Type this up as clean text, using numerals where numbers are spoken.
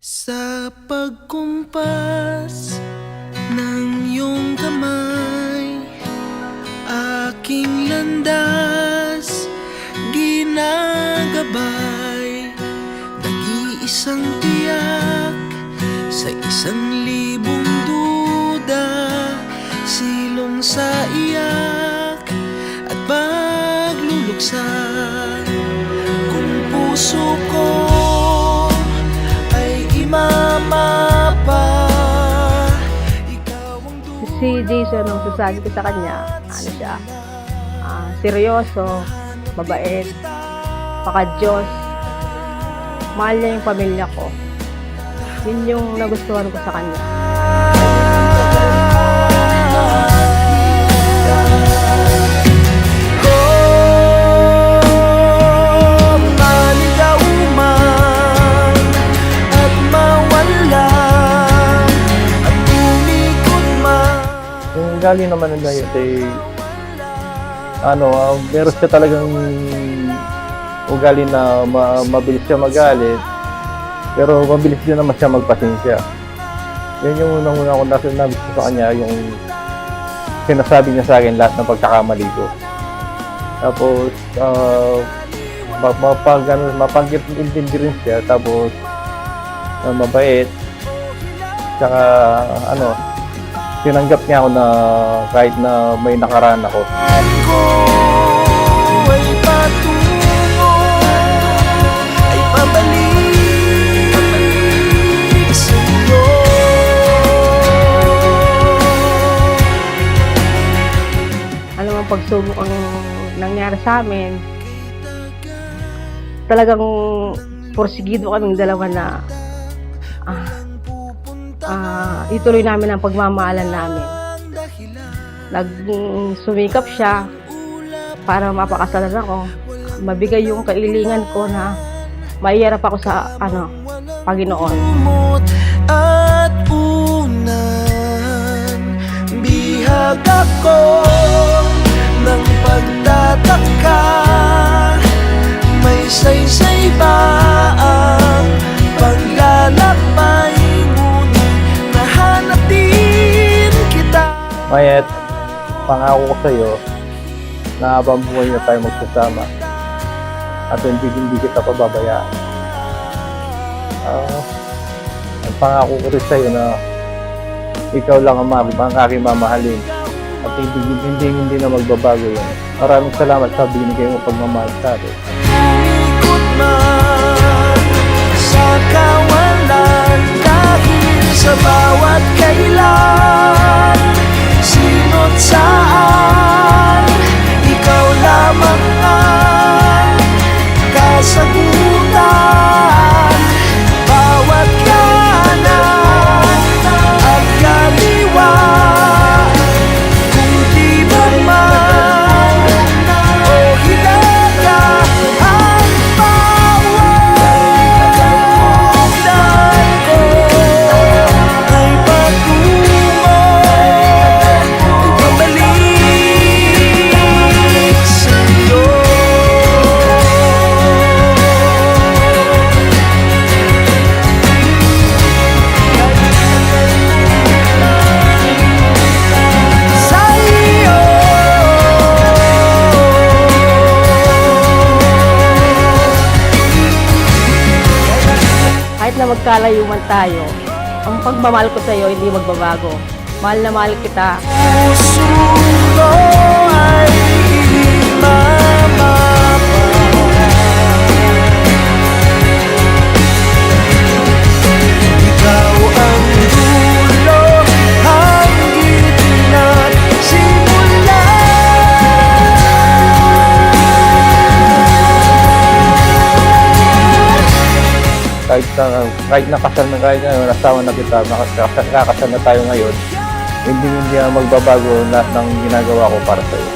Sa pagkumpas ng iyong kamay, aking landas ginagabay. Nag-iisang tiyak sa 1,000 duda, silong sa iyak at pagluluksa. Kung puso ko si Jason, nung sasabi ko sa kanya, ano siya, seryoso, mabait, paka-Diyos, mahal niya yung pamilya ko. Yun yung nagustuhan ko sa kanya. Galing naman nila yun, meron siya talagang ugali na mabilis siya magalit, pero mabilis din naman siya magpasensya. Yan yung unang-una ko nasabi ko sa kanya, yung sinasabi niya sa akin lahat ng pagkakamali ko. Tapos, mapag-intindi rin siya, tapos mabait, tsaka tinanggap niya ako na kahit na may nakaraan ako. Ano mang pagsubok ang nangyari sa amin, talagang porsigido kaming dalawa na ituloy namin ang pagmamahalan namin. Sumikap siya para mapakasalan ako, mabigay yung kailingan ko na maiyarap ako sa Panginoon. At unan, bihag ako ng pagtataka, may saysay ba ang paglalakbay? Mayet, pangako ko sa iyo na habang buhay na tayo magsasama at hindi kita pababayaan. Ang pangako ko rin sa iyo na ikaw lang ang aking mamahalin at hindi na magbabago yan. Maraming salamat sa binigay mo pagmamahal sa akin. Umikot man sa kawalan dahil sa bawat kailan, sino't saan, ikaw lamang ang kasagutan. Bawat kanan at kaliwa, kung di ba man o hilaga ang pawalan ko, ay patungo Kahit na magkalayo man tayo, ang pagmamahal ko sa iyo hindi magbabago. Mahal na mahal kita. Puso ko ay ikaw ang dulo, ang gitna't simula. Kahit nakasal na nasawa na kita, nakasal na tayo ngayon, hindi na magbabago lahat ng ginagawa ko para sa iyo.